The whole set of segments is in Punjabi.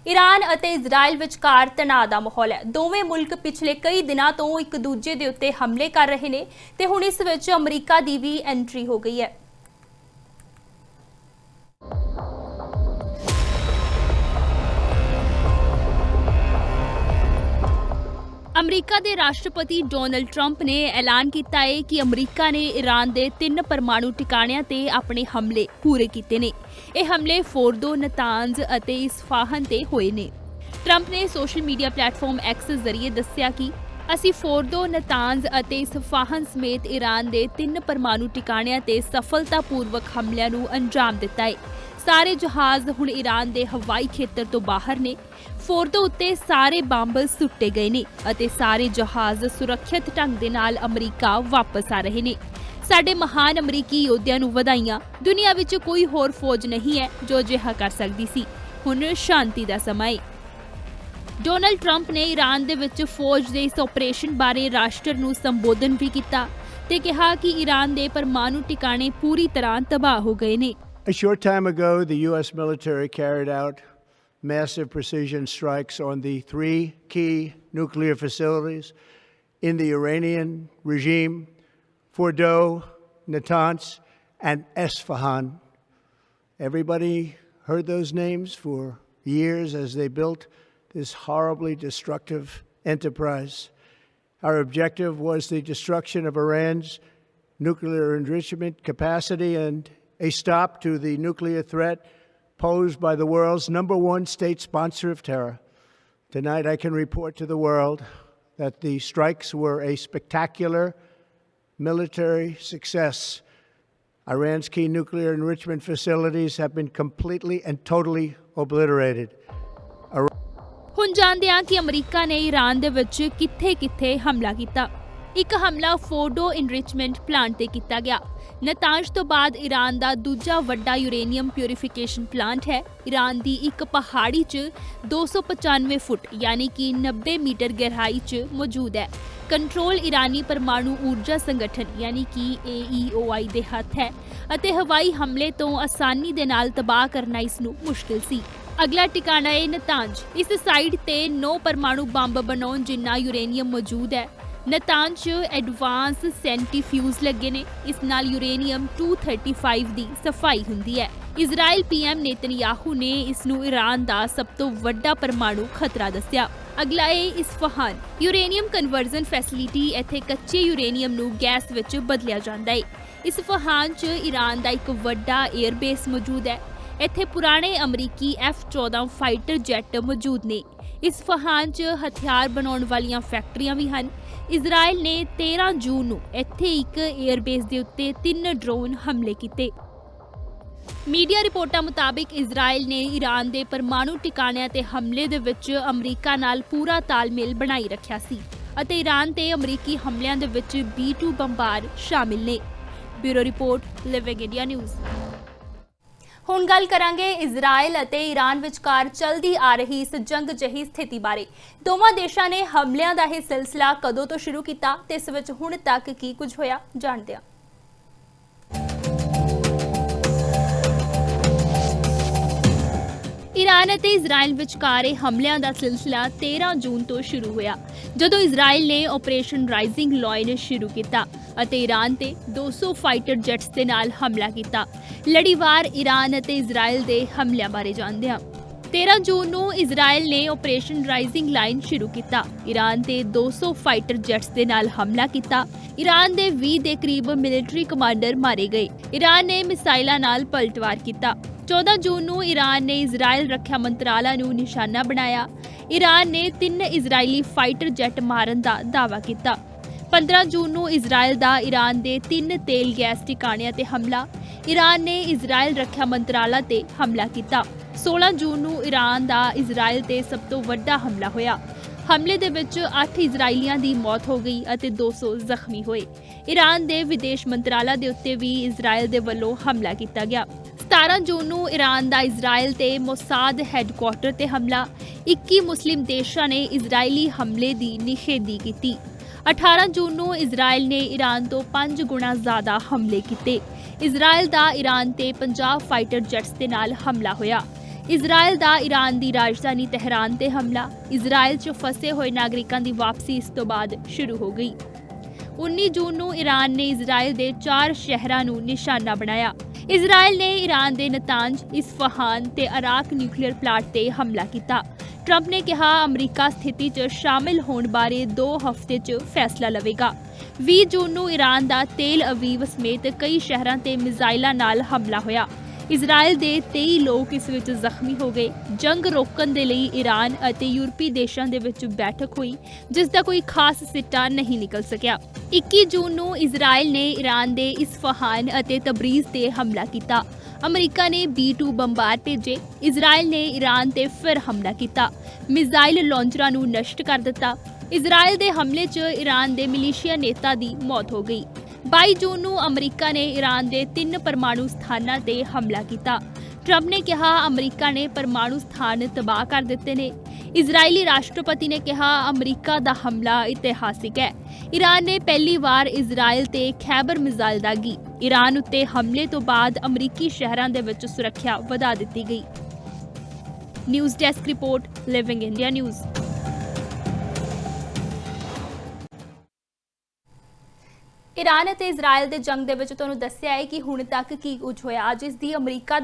ईरान ਅਤੇ ਇਜ਼ਰਾਈਲ ਵਿਚਕਾਰ ਤਣਾਅ ਦਾ ਮਾਹੌਲ ਹੈ। ਦੋਵੇਂ ਮੁਲਕ ਪਿਛਲੇ ਕਈ ਦਿਨਾਂ ਤੋਂ ਇੱਕ ਦੂਜੇ ਦੇ ਉੱਤੇ ਹਮਲੇ ਕਰ ਰਹੇ ਨੇ ਤੇ ਹੁਣ ਇਸ ਵਿੱਚ ਅਮਰੀਕਾ ਦੀ ਵੀ ਐਂਟਰੀ ਹੋ ਗਈ ਹੈ। अमरीका के राष्ट्रपति डोनाल्ड ट्रंप ने ऐलान किया है कि अमरीका ने ईरान के 3 परमाणु ठिकाणियां ते अपने हमले पूरे किए ने। यह हमले फोर्दो, नतांज और इस्फहान ते होए ने। ट्रंप ने सोशल मीडिया प्लेटफॉर्म एक्स जरिए दस्सिया कि ਅਸੀਂ फोर्दो, नतांज ਅਤੇ इस्फहान समेत ईरान के 3 परमाणु ठिकाणियां ते सफलतापूर्वक हमलिਆਂ ਨੂੰ अंजाम दिता है। ਸਾਰੇ ਜਹਾਜ਼ ਹੁਣ ईरान ਦੇ ਹਵਾਈ ਖੇਤਰ ਤੋਂ ਬਾਹਰ ਨੇ। फोर्दो ਉੱਤੇ ਸਾਰੇ ਬੰਬ ਸੁੱਟੇ ਗਏ ਨੇ ਅਤੇ ਸਾਰੇ ਜਹਾਜ਼ ਸੁਰੱਖਿਅਤ ਢੰਗ ਦੇ ਨਾਲ ਅਮਰੀਕਾ ਵਾਪਸ ਆ ਰਹੇ ਨੇ। ਸਾਡੇ ਮਹਾਨ ਅਮਰੀਕੀ ਯੋਧਿਆਂ ਨੂੰ ਵਧਾਈਆਂ। ਦੁਨੀਆ ਵਿੱਚ ਕੋਈ ਹੋਰ ਫੌਜ ਨਹੀਂ ਹੈ ਜੋ ਅਜਿਹਾ ਕਰ ਸਕਦੀ ਸੀ। ਹੁਣ ਸ਼ਾਂਤੀ ਦਾ ਸਮਾਂ ਹੈ। ਡੋਨਾਲਡ ਟਰੰਪ ਨੇ ईरान ਦੇ ਵਿੱਚ ਫੌਜ ਦੇ ਇਸ ਆਪਰੇਸ਼ਨ ਬਾਰੇ ਰਾਸ਼ਟਰ ਨੂੰ ਸੰਬੋਧਨ ਵੀ ਕੀਤਾ ਤੇ ਕਿਹਾ ਕਿ ईरान ਦੇ ਪਰਮਾਣੂ ਟਿਕਾਣੇ ਪੂਰੀ ਤਰ੍ਹਾਂ ਤਬਾਹ ਹੋ ਗਏ ਨੇ। A short time ago, the U.S. military carried out massive precision strikes on the 3 key nuclear facilities in the Iranian regime: Fordo, Natanz, and Isfahan. Everybody heard those names for years as they built this horribly destructive enterprise. Our objective was the destruction of Iran's nuclear enrichment capacity and a stop to the nuclear threat posed by the world's #1 state sponsor of terror. Tonight I can report to the world that the strikes were a spectacular military success. Iran's key nuclear enrichment facilities have been completely and totally obliterated. ਹੁਣ ਜਾਣਦੇ ਹਾਂ ਕਿ ਅਮਰੀਕਾ ਨੇ ईरान ਦੇ ਵਿੱਚ ਕਿੱਥੇ-ਕਿੱਥੇ ਹਮਲਾ ਕੀਤਾ। ਇੱਕ ਹਮਲਾ ਫੋਰਡੋ ਇਨਰਿਚਮੈਂਟ ਪਲਾਂਟ ਤੇ ਕੀਤਾ ਗਿਆ। ਨਤਾਂਜ ਤੋਂ ਬਾਅਦ ईरान ਦਾ ਦੂਜਾ ਵੱਡਾ ਯੂਰੇਨੀਅਮ ਪਿਊਰੀਫਿਕੇਸ਼ਨ ਪਲਾਂਟ ਹੈ। ईरान ਦੀ ਇੱਕ ਪਹਾੜੀ 'ਚ 295 ਫੁੱਟ ਯਾਨੀ ਕਿ 90 ਮੀਟਰ ਗਹਿਰਾਈ 'ਚ ਮੌਜੂਦ ਹੈ। ਕੰਟਰੋਲ ईरानी ਪਰਮਾਣੂ ਊਰਜਾ ਸੰਗਠਨ ਯਾਨੀ ਕਿ AEOI ਦੇ ਹੱਥ ਹੈ ਅਤੇ ਹਵਾਈ ਹਮਲੇ ਤੋਂ ਆਸਾਨੀ ਦੇ ਨਾਲ ਤਬਾਹ ਕਰਨਾ ਇਸ ਨੂੰ ਮੁਸ਼ਕਿਲ ਸੀ। ਅਗਲਾ ਟਿਕਾਣਾ ਹੈ ਨਤਾਂਜ। ਇਸ ਸਾਈਟ ਤੇ 9 ਪਰਮਾਣੂ ਬੰਬ ਬਣਾਉਣ ਜਿੰਨਾ ਯੂਰੇਨੀਅਮ ਮੌਜੂਦ ਹੈ। ਨਤਾਂਜ 'ਚ ਐਡਵਾਂਸ ਸੈਂਟਰੀਫਿਊਜ਼ ਲੱਗੇ ਨੇ। ਇਸ ਨਾਲ ਯੂਰੇਨੀਅਮ 235 ਦੀ ਸਫਾਈ ਹੁੰਦੀ ਹੈ। ਇਜ਼ਰਾਈਲ PM ਨੇਤਨਯਾਹੂ ਨੇ ਇਸ ਨੂੰ ईरान ਦਾ ਸਭ ਤੋਂ ਵੱਡਾ ਪਰਮਾਣੂ ਖਤਰਾ ਦੱਸਿਆ। ਅਗਲਾ ਹੈ ਇਸਫਹਾਨ। Uranium ਕਨਵਰਜ਼ਨ facility. ਇੱਥੇ ਕੱਚੇ ਯੂਰੇਨੀਅਮ ਨੂੰ ਗੈਸ ਵਿੱਚ ਬਦਲਿਆ ਜਾਂਦਾ ਹੈ। ਇਸਫਹਾਨ 'ਚ ईरान ਦਾ ਇੱਕ ਵੱਡਾ 에ਅਰਬੇਸ ਮੌਜੂਦ ਹੈ। ਇੱਥੇ ਪੁਰਾਣੇ ਅਮਰੀਕੀ F-14 ਫਾਈਟਰ ਜੈਟ ਮੌਜੂਦ ਨੇ। ਇਸਫਹਾਨ 'ਚ ਹਥਿਆਰ ਬਣਾਉਣ ਵਾਲੀਆਂ ਫੈਕਟਰੀਆਂ ਵੀ ਹਨ। ਇਜ਼ਰਾਈਲ ਨੇ 13 ਜੂਨ ਨੂੰ ਇੱਥੇ ਇੱਕ 에ਅਰਬੇਸ ਦੇ ਉੱਤੇ 3 ਡਰੋਨ ਹਮਲੇ ਕੀਤੇ। ਮੀਡੀਆ ਰਿਪੋਰਟਾਂ ਮੁਤਾਬਿਕ ਇਜ਼ਰਾਈਲ ਨੇ ईरान ਦੇ ਪਰਮਾਣੂ ਟਿਕਾਣਿਆਂ ਤੇ ਹਮਲੇ ਦੇ ਵਿੱਚ ਅਮਰੀਕਾ ਨਾਲ ਪੂਰਾ ਤਾਲਮੇਲ ਬਣਾਈ ਰੱਖਿਆ ਸੀ ਅਤੇ ईरान ਤੇ ਅਮਰੀਕੀ ਹਮਲਿਆਂ ਦੇ ਵਿੱਚ B-2 ਬੰਬਾਰ ਸ਼ਾਮਿਲ ਨੇ। Bureau report, living India news. ਹੁਣ ਗੱਲ ਕਰਾਂਗੇ ਇਜ਼ਰਾਈਲ ਅਤੇ ईरान ਵਿਚਕਾਰ ਚੱਲਦੀ ਆ ਰਹੀ ਇਸ ਜੰਗ ਜਿਹੀ ਸਥਿਤੀ ਬਾਰੇ। ਦੋਵਾਂ ਦੇਸ਼ਾਂ ਨੇ ਹਮਲਿਆਂ ਦਾ ਇਹ ਸਿਲਸਿਲਾ ਕਦੋਂ ਤੋਂ ਸ਼ੁਰੂ ਕੀਤਾ ਤੇ ਇਸ ਵਿੱਚ ਹੁਣ ਤੱਕ ਕੀ ਕੁਝ ਹੋਇਆ, ਜਾਣਦੇ ਹਾਂ। ईरान ਅਤੇ ਇਜ਼ਰਾਈਲ ਵਿਚਕਾਰ ਹਮਲਿਆਂ ਦਾ ਸਿਲਸਿਲਾ 13 ਜੂਨ ਤੋਂ ਸ਼ੁਰੂ ਹੋਇਆ ਜਦੋਂ ਇਜ਼ਰਾਈਲ ਨੇ ਆਪਰੇਸ਼ਨ ਰਾਈਜ਼ਿੰਗ ਲਾਇਨ ਸ਼ੁਰੂ ਕੀਤਾ ਅਤੇ ईरान ਤੇ 200 ਫਾਈਟਰ ਜੈਟਸ ਦੇ ਨਾਲ ਹਮਲਾ ਕੀਤਾ। ਲੜੀਵਾਰ ईरान ਅਤੇ ਇਜ਼ਰਾਈਲ ਦੇ ਹਮਲਿਆਂ ਬਾਰੇ ਜਾਣਦੇ ਹਾਂ। 13 ਜੂਨ ਨੂੰ ਇਜ਼ਰਾਈਲ ਨੇ ਆਪਰੇਸ਼ਨ ਰਾਈਜ਼ਿੰਗ ਲਾਈਨ ਸ਼ੁਰੂ ਕੀਤਾ। ईरान ਤੇ 200 ਫਾਈਟਰ ਜੈਟਸ ਦੇ ਨਾਲ ਹਮਲਾ ਕੀਤਾ। ईरान ਦੇ 20 ਦੇ ਕਰੀਬ ਮਿਲਟਰੀ ਕਮਾਂਡਰ ਮਾਰੇ ਗਏ। ईरान ਨੇ ਮਿਸਾਈਲਾਂ ਨਾਲ ਪਲਟਵਾਰ ਕੀਤਾ। 14 ਜੂਨ ਨੂੰ ईरान ਨੇ ਇਜ਼ਰਾਈਲ ਰੱਖਿਆ ਮੰਤਰਾਲਾ ਨੂੰ ਨਿਸ਼ਾਨਾ ਬਣਾਇਆ। ईरान ਨੇ 3 ਇਜ਼ਰਾਈਲੀ ਫਾਈਟਰ ਜੈਟ ਮਾਰਨ ਦਾ ਦਾਅਵਾ ਕੀਤਾ। 15 ਜੂਨ ਨੂੰ ਇਜ਼ਰਾਈਲ ਦਾ ईरान ਦੇ 3 ਤੇਲ ਗੈਸ ਟਿਕਾਣਿਆਂ ਤੇ ਹਮਲਾ। ईरान ਨੇ ਇਜ਼ਰਾਈਲ ਰੱਖਿਆ ਮੰਤਰਾਲਾ ਤੇ ਹਮਲਾ ਕੀਤਾ। 16 ਜੂਨ ਨੂੰ ईरान ਦਾ ਇਜ਼ਰਾਈਲ ਤੇ ਸਭ ਤੋਂ ਵੱਡਾ ਹਮਲਾ ਹੋਇਆ। ਹਮਲੇ ਦੇ ਵਿੱਚ 8 ਇਜ਼ਰਾਈਲੀਆਂ ਦੀ ਮੌਤ ਹੋ ਗਈ ਅਤੇ 200 ਜ਼ਖਮੀ ਹੋਏ। ईरान ਦੇ ਵਿਦੇਸ਼ ਮੰਤਰਾਲਾ ਦੇ ਉੱਤੇ ਵੀ ਇਜ਼ਰਾਈਲ ਦੇ ਵੱਲੋਂ ਹਮਲਾ ਕੀਤਾ ਗਿਆ। 17 ਜੂਨ ਨੂੰ ईरान ਦਾ ਇਜ਼ਰਾਈਲ ਤੇ ਮੋਸਾਦ ਹੈੱਡਕੁਆਰਟਰ ਤੇ ਹਮਲਾ। 21 ਮੁਸਲਿਮ ਦੇਸ਼ਾਂ ਨੇ ਇਜ਼ਰਾਈਲੀ ਹਮਲੇ ਦੀ ਨਿਖੇਧੀ ਕੀਤੀ। 18 ਜੂਨ ਨੂੰ ਇਜ਼ਰਾਈਲ ਨੇ ईरान ਤੋਂ 5 ਗੁਣਾ ਜ਼ਿਆਦਾ ਹਮਲੇ ਕੀਤੇ। ਇਜ਼ਰਾਈਲ ਦਾ ईरान ਤੇ 50 ਫਾਈਟਰ ਜੈਟਸ ਦੇ ਨਾਲ ਹਮਲਾ ਹੋਇਆ। ਇਜ਼ਰਾਈਲ ਦਾ ਈਰਾਨ ਦੀ ਰਾਜਧਾਨੀ ਤਹਿਰਾਨ ਤੇ ਹਮਲਾ। ਇਜ਼ਰਾਈਲ 'ਚ ਫਸੇ ਹੋਏ ਨਾਗਰਿਕਾਂ ਦੀ ਵਾਪਸੀ ਇਸ ਤੋਂ ਬਾਅਦ ਸ਼ੁਰੂ ਹੋ ਗਈ। 19 ਜੂਨ ਨੂੰ ਈਰਾਨ ਨੇ ਇਜ਼ਰਾਈਲ ਦੇ 4 ਸ਼ਹਿਰਾਂ ਨੂੰ ਨਿਸ਼ਾਨਾ ਬਣਾਇਆ। ਇਜ਼ਰਾਈਲ ਨੇ ਈਰਾਨ ਦੇ ਨਤਾਂਜ, ਇਸਫਹਾਨ ਤੇ ਅਰਾਕ ਨਿਊਕਲੀਅਰ ਪਲਾਂਟ ਤੇ ਹਮਲਾ ਕੀਤਾ। ਟਰੰਪ ਨੇ ਕਿਹਾ ਅਮਰੀਕਾ ਸਥਿਤੀ 'ਚ ਸ਼ਾਮਿਲ ਹੋਣ ਬਾਰੇ 2 ਹਫ਼ਤੇ 'ਚ ਫੈਸਲਾ ਲਵੇਗਾ। 20 ਜੂਨ ਨੂੰ ਈਰਾਨ ਦਾ ਤੇਲ ਅਵੀਵ ਸਮੇਤ ਕਈ ਸ਼ਹਿਰਾਂ ਤੇ ਮਿਜ਼ਾਈਲਾਂ ਨਾਲ ਹਮਲਾ ਹੋਇਆ। ਇਜ਼ਰਾਈਲ ਦੇ 23 ਲੋਕ ਇਸ ਵਿੱਚ ਜ਼ਖਮੀ ਹੋ ਗਏ। ਜੰਗ ਰੋਕਣ ਦੇ ਲਈ ਈਰਾਨ ਅਤੇ ਯੂਰਪੀ ਦੇਸ਼ਾਂ ਦੇ ਵਿੱਚ ਬੈਠਕ ਹੋਈ, ਜਿਸ ਦਾ ਕੋਈ ਖਾਸ ਸਿੱਟਾ ਨਹੀਂ ਨਿਕਲ ਸਕਿਆ। 21 ਜੂਨ ਨੂੰ ਇਜ਼ਰਾਈਲ ਨੇ ਈਰਾਨ ਦੇ ਇਸਫਹਾਨ ਅਤੇ ਤਬਰੀਜ਼ ਤੇ ਹਮਲਾ ਕੀਤਾ। ਅਮਰੀਕਾ ਨੇ B-2 ਬੰਬਾਰ ਭੇਜੇ। ਇਜ਼ਰਾਈਲ ਨੇ ਈਰਾਨ ਤੇ ਫਿਰ ਹਮਲਾ ਕੀਤਾ। ਮਿਜ਼ਾਈਲ ਲਾਂਚਰਾਂ ਨੂੰ ਨਸ਼ਟ ਕਰ ਦਿੱਤਾ। ਇਜ਼ਰਾਈਲ ਦੇ ਹਮਲੇ 'ਚ ਈਰਾਨ ਦੇ ਮਿਲੀਸ਼ੀਆ ਨੇਤਾ ਦੀ ਮੌਤ ਹੋ ਗਈ। 22 ਜੂਨ ਨੂੰ ਅਮਰੀਕਾ ਨੇ ਈਰਾਨ ਦੇ 3 ਪਰਮਾਣੂ ਸਥਾਨਾਂ ਤੇ ਹਮਲਾ ਕੀਤਾ। ਟਰੰਪ ਨੇ ਕਿਹਾ ਅਮਰੀਕਾ ਨੇ ਪਰਮਾਣੂ ਸਥਾਨ ਤਬਾਹ ਕਰ ਦਿੱਤੇ ਨੇ। ਇਜ਼ਰਾਈਲੀ ਰਾਸ਼ਟਰਪਤੀ ਨੇ ਕਿਹਾ ਅਮਰੀਕਾ ਦਾ ਹਮਲਾ ਇਤਿਹਾਸਿਕ ਹੈ। ਈਰਾਨ ਨੇ ਪਹਿਲੀ ਵਾਰ ਇਜ਼ਰਾਈਲ ਤੇ ਖੈਬਰ ਮਿਜ਼ਾਈਲ ਦਾਗੀ। ਈਰਾਨ ਉੱਤੇ ਹਮਲੇ ਤੋਂ ਬਾਅਦ ਅਮਰੀਕੀ ਸ਼ਹਿਰਾਂ ਦੇ ਵਿੱਚ ਸੁਰੱਖਿਆ ਵਧਾ ਦਿੱਤੀ ਗਈ। News desk report, living India news. Iran ਅਤੇ ਇਜ਼ਰਾਈਲ ਦੇ ਜੰਗ ਦੇ ਵਿੱਚ ਤੁਹਾਨੂੰ ਦੱਸਿਆ ਹੈ ਕਿ ਹੁਣ ਤੱਕ ਕੀ ਕੁਝ ਹੋਇਆ। ਅੱਜ ਇਸ ਦੀ ਅਮਰੀਕਾ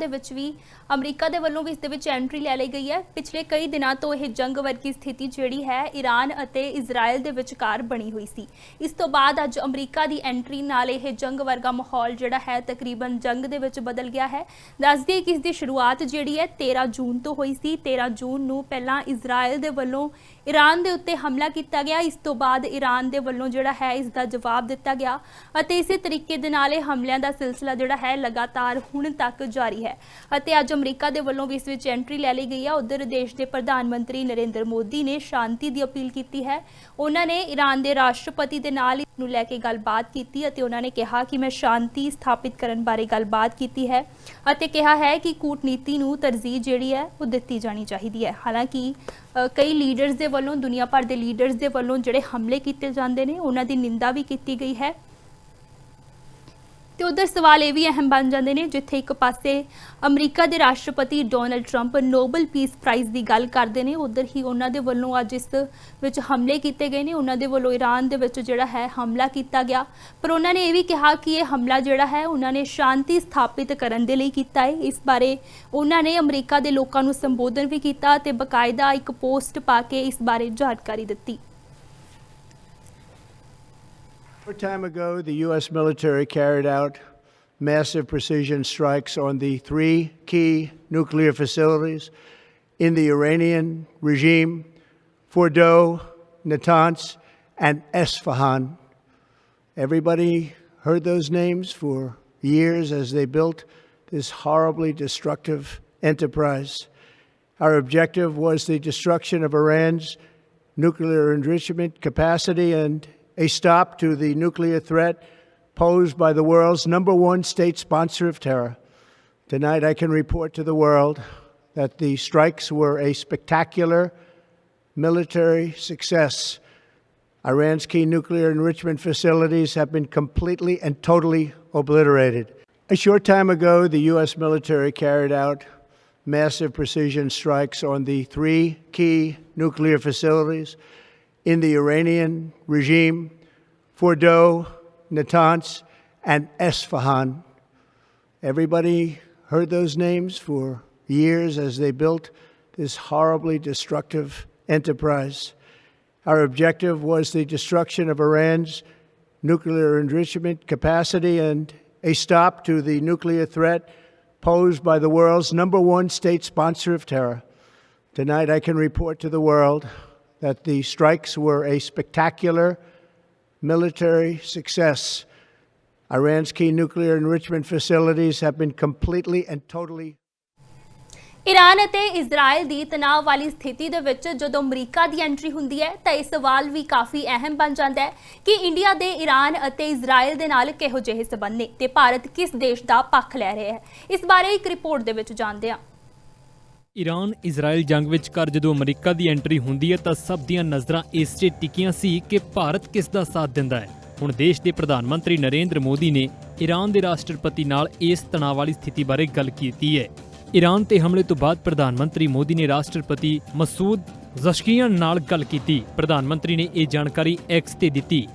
ਦੇ ਵੱਲੋਂ ਵੀ ਇਸ ਦੇ ਵਿੱਚ ਐਂਟਰੀ ਲੈ ਲਈ ਗਈ ਹੈ। ਪਿਛਲੇ ਕਈ ਦਿਨਾਂ ਤੋਂ ਇਹ ਜੰਗ ਵਰਗੀ ਸਥਿਤੀ ਜਿਹੜੀ ਹੈ ਈਰਾਨ ਅਤੇ ਇਜ਼ਰਾਈਲ ਦੇ ਵਿਚਕਾਰ ਬਣੀ ਹੋਈ ਸੀ। ਇਸ ਤੋਂ ਬਾਅਦ ਅੱਜ ਅਮਰੀਕਾ ਦੀ ਐਂਟਰੀ ਨਾਲ ਇਹ ਜੰਗ ਵਰਗਾ ਮਾਹੌਲ ਜਿਹੜਾ ਹੈ ਤਕਰੀਬਨ ਜੰਗ ਦੇ ਵਿੱਚ ਬਦਲ ਗਿਆ ਹੈ। ਦੱਸ ਦਈਏ ਕਿ ਇਸ ਦੀ ਸ਼ੁਰੂਆਤ ਜਿਹੜੀ ਹੈ 13 ਜੂਨ ਤੋਂ ਹੋਈ ਸੀ। 13 ਜੂਨ ਨੂੰ ਪਹਿਲਾਂ ਇਜ਼ਰਾਈਲ ਦੇ ਵੱਲੋਂ ਈਰਾਨ ਦੇ ਉੱਤੇ ਹਮਲਾ ਕੀਤਾ ਗਿਆ। ਇਸ ਤੋਂ ਬਾਅਦ ਈਰਾਨ ਦੇ ਵੱਲੋਂ ਜਿਹੜਾ ਹੈ ਇਸ ਦਾ ਜਵਾਬ ਦਿੱਤਾ ਗਿਆ ਅਤੇ ਇਸੇ ਤਰੀਕੇ ਦੇ ਨਾਲ ਇਹ ਹਮਲਿਆਂ ਦਾ ਸਿਲਸਿਲਾ ਜਿਹੜਾ ਹੈ ਲਗਾਤਾਰ ਹੁਣ ਤੱਕ ਜਾਰੀ ਹੈ ਅਤੇ ਅੱਜ ਅਮਰੀਕਾ ਦੇ ਵੱਲੋਂ ਵੀ ਇਸ ਵਿੱਚ ਐਂਟਰੀ ਲੈ ਲਈ ਗਈ ਹੈ। ਉਧਰ ਦੇਸ਼ ਦੇ ਪ੍ਰਧਾਨ ਮੰਤਰੀ ਨਰਿੰਦਰ ਮੋਦੀ ਨੇ ਸ਼ਾਂਤੀ ਦੀ ਅਪੀਲ ਕੀਤੀ ਹੈ। ਉਹਨਾਂ ਨੇ ਈਰਾਨ ਦੇ ਰਾਸ਼ਟਰਪਤੀ ਦੇ ਨਾਲ ਇਸ ਨੂੰ ਲੈ ਕੇ ਗੱਲਬਾਤ ਕੀਤੀ ਅਤੇ ਉਹਨਾਂ ਨੇ ਕਿਹਾ ਕਿ ਮੈਂ ਸ਼ਾਂਤੀ ਸਥਾਪਿਤ ਕਰਨ ਬਾਰੇ ਗੱਲਬਾਤ ਕੀਤੀ ਹੈ ਅਤੇ ਕਿਹਾ ਹੈ ਕਿ ਕੂਟਨੀਤੀ ਨੂੰ ਤਰਜੀਹ ਜਿਹੜੀ ਹੈ ਉਹ ਦਿੱਤੀ ਜਾਣੀ ਚਾਹੀਦੀ ਹੈ। ਹਾਲਾਂਕਿ ਕਈ ਲੀਡਰਸ ਦੇ ਵੱਲੋਂ, ਦੁਨੀਆ ਭਰ ਦੇ ਲੀਡਰਸ ਦੇ ਵੱਲੋਂ ਜਿਹੜੇ ਹਮਲੇ ਕੀਤੇ ਜਾਂਦੇ ਨੇ ਉਹਨਾਂ ਦੀ ਨਿੰਦਾ ਵੀ ਕੀਤੀ ਗਈ ਹੈ ਤੇ ਉਧਰ ਸਵਾਲ ਇਹ ਵੀ ਅਹਿਮ ਬਣ ਜਾਂਦੇ ਨੇ, ਜਿੱਥੇ ਇੱਕ ਪਾਸੇ ਅਮਰੀਕਾ ਦੇ ਰਾਸ਼ਟਰਪਤੀ Donald Trump Nobel peace prize ਦੀ ਗੱਲ ਕਰਦੇ ਨੇ, ਉਧਰ ਹੀ ਉਹਨਾਂ ਦੇ ਵੱਲੋਂ ਅੱਜ ਇਸ ਵਿੱਚ ਹਮਲੇ ਕੀਤੇ ਗਏ ਨੇ। ਉਹਨਾਂ ਦੇ ਵੱਲੋਂ ਈਰਾਨ ਦੇ ਵਿੱਚ ਜਿਹੜਾ ਹੈ ਹਮਲਾ ਕੀਤਾ ਗਿਆ, ਪਰ ਉਹਨਾਂ ਨੇ ਇਹ ਵੀ ਕਿਹਾ ਕਿ ਇਹ ਹਮਲਾ ਜਿਹੜਾ ਹੈ ਉਹਨਾਂ ਨੇ ਸ਼ਾਂਤੀ ਸਥਾਪਿਤ ਕਰਨ ਦੇ ਲਈ ਕੀਤਾ ਹੈ। ਇਸ ਬਾਰੇ ਉਹਨਾਂ ਨੇ ਅਮਰੀਕਾ ਦੇ ਲੋਕਾਂ ਨੂੰ ਸੰਬੋਧਨ ਵੀ ਕੀਤਾ ਤੇ ਬਕਾਇਦਾ ਇੱਕ ਪੋਸਟ ਪਾ ਕੇ ਇਸ ਬਾਰੇ ਜਾਣਕਾਰੀ ਦਿੱਤੀ। A short time ago, the U.S. military carried out massive precision strikes on the 3 key nuclear facilities in the Iranian regime: Fordo, Natanz, and Esfahan. Everybody heard those names for years as they built this horribly destructive enterprise. Our objective was the destruction of Iran's nuclear enrichment capacity and a stop to the nuclear threat posed by the world's #1 state sponsor of terror. Tonight, I can report to the world that the strikes were a spectacular military success. Iran's key nuclear enrichment facilities have been completely and totally obliterated. A short time ago, the U.S. military carried out massive precision strikes on the 3 key nuclear facilities in the Iranian regime: Fordo, Natanz, and Esfahan. Everybody heard those names for years as they built this horribly destructive enterprise. Our objective was the destruction of Iran's nuclear enrichment capacity and a stop to the nuclear threat posed by the world's #1 state sponsor of terror. Tonight, I can report to the world that the strikes were a spectacular military success. Iran's key nuclear enrichment facilities have been completely and totally. Iran ਅਤੇ ਇਜ਼ਰਾਈਲ ਦੀ ਤਣਾਅ ਵਾਲੀ ਸਥਿਤੀ ਦੇ ਵਿੱਚ ਜਦੋਂ ਅਮਰੀਕਾ ਦੀ ਐਂਟਰੀ ਹੁੰਦੀ ਹੈ ਤਾਂ ਇਹ ਸਵਾਲ ਵੀ ਕਾਫੀ ਅਹਿਮ ਬਣ ਜਾਂਦਾ ਹੈ ਕਿ ਇੰਡੀਆ ਦੇ ਈਰਾਨ ਅਤੇ ਇਜ਼ਰਾਈਲ ਦੇ ਨਾਲ ਕਿਹੋ ਜਿਹੇ ਸਬੰਧ ਨੇ ਤੇ ਭਾਰਤ ਕਿਸ ਦੇਸ਼ ਦਾ ਪੱਖ ਲੈ ਰਿਹਾ ਹੈ। ਇਸ ਬਾਰੇ ਇੱਕ ਰਿਪੋਰਟ ਦੇ ਵਿੱਚ ਜਾਣਦੇ ਹਾਂ। ਈਰਾਨ ਇਜ਼ਰਾਈਲ ਜੰਗ ਵਿਚਕਾਰ ਜਦੋਂ ਅਮਰੀਕਾ ਦੀ ਐਂਟਰੀ ਹੁੰਦੀ ਹੈ ਤਾਂ ਸਭ ਦੀਆਂ ਨਜ਼ਰਾਂ ਇਸ 'ਤੇ ਟਿਕੀਆਂ ਸੀ ਕਿ ਭਾਰਤ ਕਿਸ ਦਾ ਸਾਥ ਦਿੰਦਾ ਹੈ। ਹੁਣ ਦੇਸ਼ ਦੇ ਪ੍ਰਧਾਨ ਮੰਤਰੀ ਨਰਿੰਦਰ ਮੋਦੀ ਨੇ ਈਰਾਨ ਦੇ ਰਾਸ਼ਟਰਪਤੀ ਨਾਲ ਇਸ ਤਣਾਅ ਵਾਲੀ ਸਥਿਤੀ ਬਾਰੇ ਗੱਲ ਕੀਤੀ ਹੈ। ਈਰਾਨ ਤੇ ਹਮਲੇ ਤੋਂ ਬਾਅਦ ਪ੍ਰਧਾਨ ਮੰਤਰੀ ਮੋਦੀ ਨੇ ਰਾਸ਼ਟਰਪਤੀ ਮਸੂਦ ਪੇਜ਼ਸ਼ਕਿਆਨ ਨਾਲ ਗੱਲ ਕੀਤੀ। ਪ੍ਰਧਾਨ ਮੰਤਰੀ ਨੇ ਇਹ ਜਾਣਕਾਰੀ ਐਕਸ ਤੇ ਦਿੱਤੀ।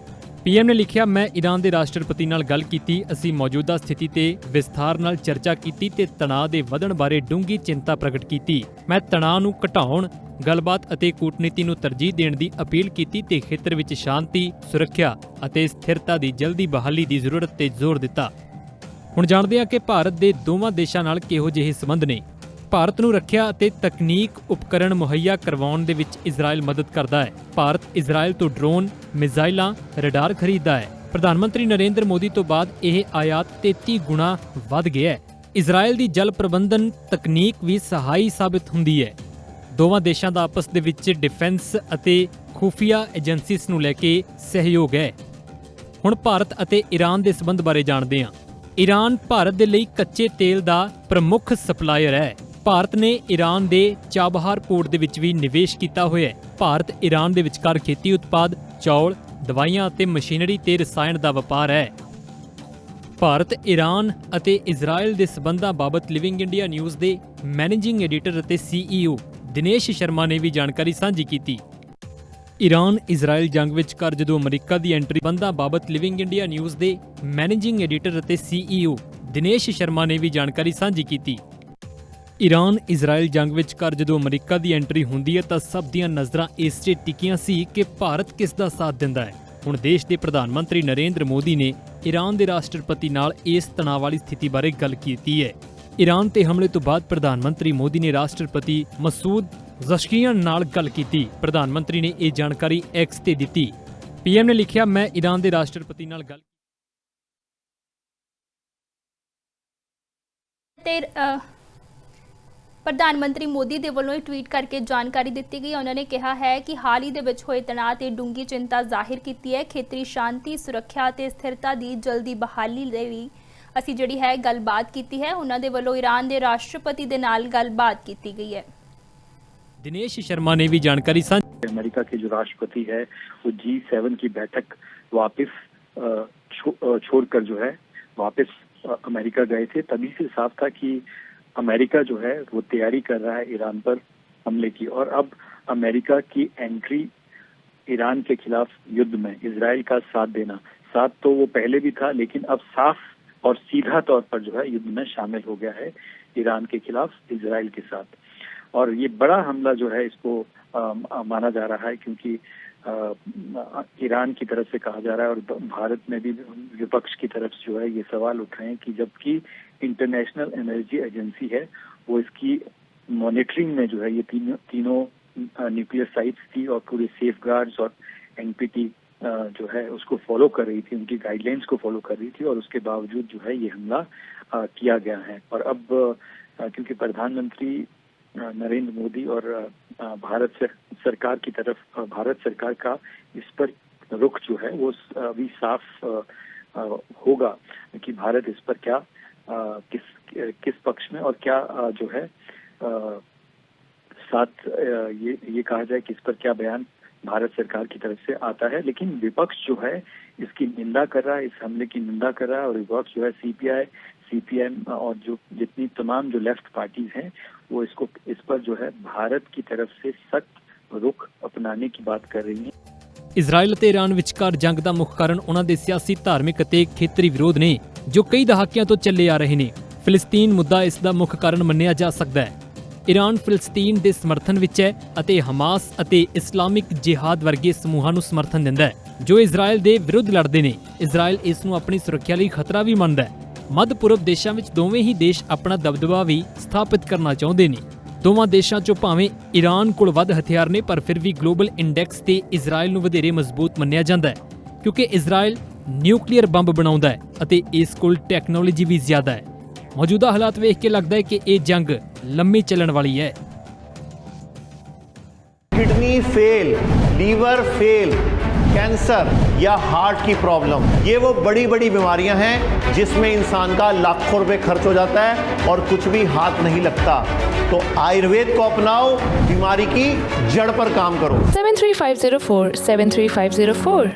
ਪੀਐਮ ਨੇ ਲਿਖਿਆ, ਮੈਂ ਈਰਾਨ ਦੇ ਰਾਸ਼ਟਰਪਤੀ ਨਾਲ ਗੱਲ ਕੀਤੀ। ਅਸੀਂ ਮੌਜੂਦਾ ਸਥਿਤੀ ਤੇ ਵਿਸਥਾਰ ਨਾਲ ਚਰਚਾ ਕੀਤੀ ਤੇ ਤਣਾਅ ਦੇ ਵਧਣ ਬਾਰੇ ਡੂੰਘੀ ਚਿੰਤਾ ਪ੍ਰਗਟ ਕੀਤੀ। ਮੈਂ ਤਣਾਅ ਨੂੰ ਘਟਾਉਣ, ਗੱਲਬਾਤ ਅਤੇ ਕੂਟਨੀਤੀ ਨੂੰ ਤਰਜੀਹ ਦੇਣ ਦੀ ਅਪੀਲ ਕੀਤੀ ਤੇ ਖੇਤਰ ਵਿੱਚ ਸ਼ਾਂਤੀ, ਸੁਰੱਖਿਆ ਅਤੇ ਸਥਿਰਤਾ ਦੀ ਜਲਦੀ ਬਹਾਲੀ ਦੀ ਜ਼ਰੂਰਤ ਤੇ ਜ਼ੋਰ ਦਿੱਤਾ। ਹੁਣ ਜਾਣਦੇ ਹਾਂ ਕਿ ਭਾਰਤ ਦੇ ਦੋਵਾਂ ਦੇਸ਼ਾਂ ਨਾਲ ਕਿਹੋ ਜਿਹੇ ਸਬੰਧ ਨੇ। ਭਾਰਤ ਨੂੰ ਰੱਖਿਆ ਅਤੇ ਤਕਨੀਕ ਉਪਕਰਣ ਮੁਹੱਈਆ ਕਰਵਾਉਣ ਦੇ ਵਿੱਚ ਇਜ਼ਰਾਈਲ ਮਦਦ ਕਰਦਾ ਹੈ। ਭਾਰਤ ਇਜ਼ਰਾਈਲ ਤੋਂ ਡਰੋਨ, ਮਿਜ਼ਾਈਲਾਂ, ਰਡਾਰ ਖਰੀਦਦਾ ਹੈ। ਪ੍ਰਧਾਨ ਮੰਤਰੀ ਨਰਿੰਦਰ ਮੋਦੀ ਤੋਂ ਬਾਅਦ ਇਹ ਆਯਾਤ 33 ਗੁਣਾ ਵੱਧ ਗਿਆ ਹੈ। ਇਜ਼ਰਾਈਲ ਦੀ ਜਲ ਪ੍ਰਬੰਧਨ ਤਕਨੀਕ ਵੀ ਸਹਾਈ ਸਾਬਿਤ ਹੁੰਦੀ ਹੈ। ਦੋਵਾਂ ਦੇਸ਼ਾਂ ਦਾ ਆਪਸ ਦੇ ਵਿੱਚ ਡਿਫੈਂਸ ਅਤੇ ਖੁਫੀਆ ਏਜੰਸੀਜ਼ ਨੂੰ ਲੈ ਕੇ ਸਹਿਯੋਗ ਹੈ। ਹੁਣ ਭਾਰਤ ਅਤੇ ਈਰਾਨ ਦੇ ਸਬੰਧ ਬਾਰੇ ਜਾਣਦੇ ਹਾਂ। ਈਰਾਨ ਭਾਰਤ ਦੇ ਲਈ ਕੱਚੇ ਤੇਲ ਦਾ ਪ੍ਰਮੁੱਖ ਸਪਲਾਇਰ ਹੈ। ਭਾਰਤ ਨੇ ਈਰਾਨ ਦੇ ਚਾਬਹਾਰ ਪੋਰਟ ਦੇ ਵਿੱਚ ਵੀ ਨਿਵੇਸ਼ ਕੀਤਾ ਹੋਇਆ ਹੈ। ਭਾਰਤ ਈਰਾਨ ਦੇ ਵਿਚਕਾਰ ਖੇਤੀ ਉਤਪਾਦ, ਚੌਲ, ਦਵਾਈਆਂ ਅਤੇ ਮਸ਼ੀਨਰੀ ਤੇ ਰਸਾਇਣ ਦਾ ਵਪਾਰ ਹੈ। ਭਾਰਤ, ਈਰਾਨ ਅਤੇ ਇਜ਼ਰਾਈਲ ਦੇ ਸਬੰਧਾਂ ਬਾਬਤ ਲਿਵਿੰਗ ਇੰਡੀਆ ਨਿਊਜ਼ ਦੇ ਮੈਨੇਜਿੰਗ ਐਡੀਟਰ ਅਤੇ CEO ਦਿਨੇਸ਼ ਸ਼ਰਮਾ ਨੇ ਵੀ ਜਾਣਕਾਰੀ ਸਾਂਝੀ ਕੀਤੀ। ਈਰਾਨ ਇਜ਼ਰਾਈਲ ਜੰਗ ਵਿਚਕਾਰ ਜਦੋਂ ਅਮਰੀਕਾ ਦੀ ਐਂਟਰੀ ਸਬੰਧਾਂ ਬਾਬਤ ਲਿਵਿੰਗ ਇੰਡੀਆ ਨਿਊਜ਼ ਦੇ ਮੈਨੇਜਿੰਗ ਐਡੀਟਰ ਅਤੇ CEO ਦਿਨੇਸ਼ ਸ਼ਰਮਾ ਨੇ ਵੀ ਜਾਣਕਾਰੀ ਸਾਂਝੀ ਕੀਤੀ। ਈਰਾਨ ਇਜ਼ਰਾਈਲ ਜੰਗ ਵਿਚਕਾਰ ਜਦੋਂ ਅਮਰੀਕਾ ਦੀ ਐਂਟਰੀ ਹੁੰਦੀ ਹੈ ਤਾਂ ਸਭ ਦੀਆਂ ਨਜ਼ਰਾਂ ਇਸ 'ਤੇ ਟਿਕੀਆਂ ਸੀ ਕਿ ਭਾਰਤ ਕਿਸ ਦਾ ਸਾਥ ਦਿੰਦਾ ਹੈ। ਹੁਣ ਦੇਸ਼ ਦੇ ਪ੍ਰਧਾਨ ਮੰਤਰੀ ਨਰਿੰਦਰ ਮੋਦੀ ਨੇ ਈਰਾਨ ਦੇ ਰਾਸ਼ਟਰਪਤੀ ਨਾਲ ਇਸ ਤਣਾਅ ਵਾਲੀ ਸਥਿਤੀ ਬਾਰੇ ਗੱਲ ਕੀਤੀ ਹੈ। ਈਰਾਨ ਤੇ ਹਮਲੇ ਤੋਂ ਬਾਅਦ ਪ੍ਰਧਾਨ ਮੰਤਰੀ ਮੋਦੀ ਨੇ ਰਾਸ਼ਟਰਪਤੀ ਮਸੂਦ ਪੇਜ਼ਸ਼ਕਿਆਨ ਨਾਲ ਗੱਲ ਕੀਤੀ। ਪ੍ਰਧਾਨ ਮੰਤਰੀ ਨੇ ਇਹ ਜਾਣਕਾਰੀ ਐਕਸ ਤੇ ਦਿੱਤੀ। ਪੀਐਮ ਨੇ ਲਿਖਿਆ, ਮੈਂ ਈਰਾਨ ਦੇ ਰਾਸ਼ਟਰਪਤੀ ਨਾਲ ਗੱਲ ਪ੍ਰਧਾਨ ਮੰਤਰੀ ਮੋਦੀ ਦੇ ਵੱਲੋਂ ਟਵੀਟ ਕਰਕੇ ਜਾਣਕਾਰੀ ਦਿੱਤੀ ਗਈ। ਉਹਨਾਂ ਨੇ ਕਿਹਾ ਹੈ ਕਿ ਹਾਲ ਹੀ ਦੇ ਵਿੱਚ ਹੋਏ ਤਣਾਅ ਤੇ ਡੂੰਘੀ ਚਿੰਤਾ ਜ਼ਾਹਿਰ ਕੀਤੀ ਹੈ। ਖੇਤਰੀ ਸ਼ਾਂਤੀ, ਸੁਰੱਖਿਆ ਅਤੇ ਸਥਿਰਤਾ ਦੀ ਜਲਦੀ ਬਹਾਲੀ ਲਈ ਅਸੀਂ ਜਿਹੜੀ ਹੈ ਗੱਲਬਾਤ ਕੀਤੀ ਹੈ। ਉਹਨਾਂ ਦੇ ਵੱਲੋਂ ਈਰਾਨ ਦੇ ਰਾਸ਼ਟਰਪਤੀ ਦੇ ਨਾਲ ਗੱਲਬਾत ਕੀਤੀ गई है। दिनेश शर्मा ने भी जानकारी साझी। अमेरिका के जो राष्ट्रपति है वो G7 की बैठक वापस छोड़कर जो है वापस अमेरिका गए थे। तभी से साफ था कि अमेरिका जो है वो तैयारी कर रहा है ईरान पर हमले की, और अब अमेरिका की एंट्री ईरान के खिलाफ युद्ध में इजराइल का साथ देना, साथ तो वो पहले भी था लेकिन अब साफ और सीधा तौर पर जो है युद्ध में शामिल हो गया है ईरान के खिलाफ इजराइल के साथ। और ये बड़ा हमला जो है इसको माना जा रहा है क्योंकि ईरान की तरफ से कहा जा रहा है और भारत में भी विपक्ष की तरफ से जो है ये सवाल उठ रहे हैं कि जबकि इंटरनेशनल एनर्जी एजेंसी है वो इसकी मॉनिटरिंग में जो है ये तीनों न्यूक्लियर साइट्स थी और पूरे सेफगार्ड्स और एनपीटी जो है उसको फॉलो कर रही थी, उनकी गाइडलाइंस को फॉलो कर रही थी, और उसके बावजूद जो है ये हमला किया गया है। और अब क्योंकि प्रधानमंत्री नरेंद्र मोदी और भारत सरकार का इस पर रुख जो है वो अभी साफ होगा कि भारत इस पर क्या किस पक्ष में और क्या जो है साथ ये कहा जाए कि इस पर क्या बयान भारत सरकार की तरफ से आता है। लेकिन विपक्ष जो है इसकी निंदा कर रहा है, इस हमले की निंदा कर रहा है, और विपक्ष जो है CPI, CPM और जो जितनी तमाम जो लेफ्ट पार्टीज हैं वो इस पर जो है भारत की तरफ से सख्त रुख अपनाने की बात कर रही हैं। ਇਜ਼ਰਾਈਲ ਅਤੇ ਈਰਾਨ ਵਿਚਕਾਰ ਜੰਗ ਦਾ ਮੁੱਖ ਕਾਰਨ ਉਹਨਾਂ ਦੇ ਸਿਆਸੀ, ਧਾਰਮਿਕ ਅਤੇ ਖੇਤਰੀ ਵਿਰੋਧ ਨੇ ਜੋ ਕਈ ਦਹਾਕਿਆਂ ਤੋਂ ਚੱਲੇ ਆ ਰਹੇ ਨੇ। ਫਿਲਸਤੀਨ ਮੁੱਦਾ ਇਸ ਦਾ ਮੁੱਖ ਕਾਰਨ ਮੰਨਿਆ ਜਾ ਸਕਦਾ ਹੈ। ਈਰਾਨ ਫਿਲਸਤੀਨ ਦੇ ਸਮਰਥਨ ਵਿੱਚ ਹੈ ਅਤੇ ਹਮਾਸ ਅਤੇ ਇਸਲਾਮਿਕ ਜਿਹਾਦ ਵਰਗੇ ਸਮੂਹਾਂ ਨੂੰ ਸਮਰਥਨ ਦਿੰਦਾ ਹੈ ਜੋ ਇਜ਼ਰਾਈਲ ਦੇ ਵਿਰੁੱਧ ਲੜਦੇ ਨੇ। ਇਜ਼ਰਾਈਲ ਇਸ ਨੂੰ ਆਪਣੀ ਸੁਰੱਖਿਆ ਲਈ ਖਤਰਾ ਵੀ ਮੰਨਦਾ ਹੈ। ਮੱਧ ਪੂਰਬ ਦੇਸ਼ਾਂ ਵਿੱਚ ਦੋਵੇਂ ਹੀ ਦੇਸ਼ ਆਪਣਾ ਦਬਦਬਾ ਵੀ ਸਥਾਪਿਤ ਕਰਨਾ ਚਾਹੁੰਦੇ ਨੇ। ਦੋਵਾਂ ਦੇਸ਼ਾਂ 'ਚੋਂ ਭਾਵੇਂ ਈਰਾਨ ਕੋਲ ਵੱਧ ਹਥਿਆਰ ਨੇ ਪਰ ਫਿਰ ਵੀ ਗਲੋਬਲ ਇੰਡੈਕਸ ਤੇ ਇਜ਼ਰਾਈਲ ਨੂੰ ਵਧੇਰੇ ਮਜ਼ਬੂਤ ਮੰਨਿਆ ਜਾਂਦਾ ਹੈ ਕਿਉਂਕਿ ਇਜ਼ਰਾਈਲ ਨਿਊਕਲੀਅਰ ਬੰਬ ਬਣਾਉਂਦਾ ਹੈ ਅਤੇ ਇਸ ਕੋਲ ਟੈਕਨੋਲੋਜੀ ਵੀ ਜ਼ਿਆਦਾ ਹੈ। ਮੌਜੂਦਾ ਹਾਲਾਤ ਵੇਖ ਕੇ ਲੱਗਦਾ ਹੈ ਕਿ ਇਹ ਜੰਗ ਲੰਮੀ ਚੱਲਣ ਵਾਲੀ ਹੈ। Kidney fail, liver fail, cancer या हार्ट की प्रॉब्लम, ये वो बड़ी बड़ी बीमारियां हैं जिसमें इंसान का लाखों रुपए खर्च हो जाता है और कुछ भी हाथ नहीं लगता। तो आयुर्वेद को अपनाओ, बीमारी की जड़ पर काम करो। 73504 73504